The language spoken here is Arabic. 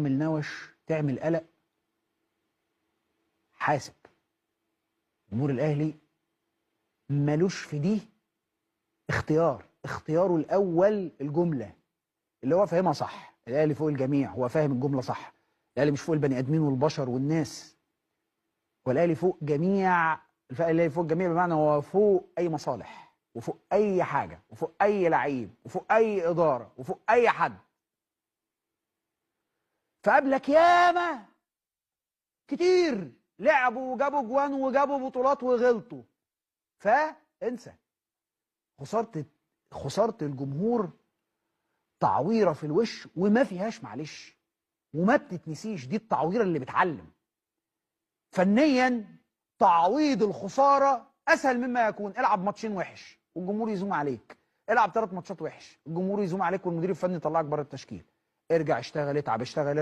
تعمل نوش، تعمل قلق، حاسب. جمهور الاهلي ملوش في دي اختياره الاول الجمله اللي هو فاهمها صح. الاهلي فوق الجميع، هو فاهم الجمله صح. الاهلي مش فوق البني ادمين والبشر والناس، هو الاهلي فوق جميع. الاهلي فوق الجميع بمعنى هو فوق اي مصالح، وفوق اي حاجه، وفوق اي لعيب، وفوق اي اداره، وفوق اي حد. فقبلك ياما كتير لعبوا وجابوا جوان وجابوا بطولات وغلطوا، فانسى. خساره الجمهور تعويره في الوش وما فيهاش معلش، وما بتتنسيش. دي التعويره اللي بتعلم. فنيا تعويض الخساره اسهل مما يكون. العب ماتشين وحش والجمهور يزوم عليك، العب 3 ماتشات وحش الجمهور يزوم عليك والمدير الفني يطلعك بره التشكيل. ارجع اشتغل، اتعب، اشتغل.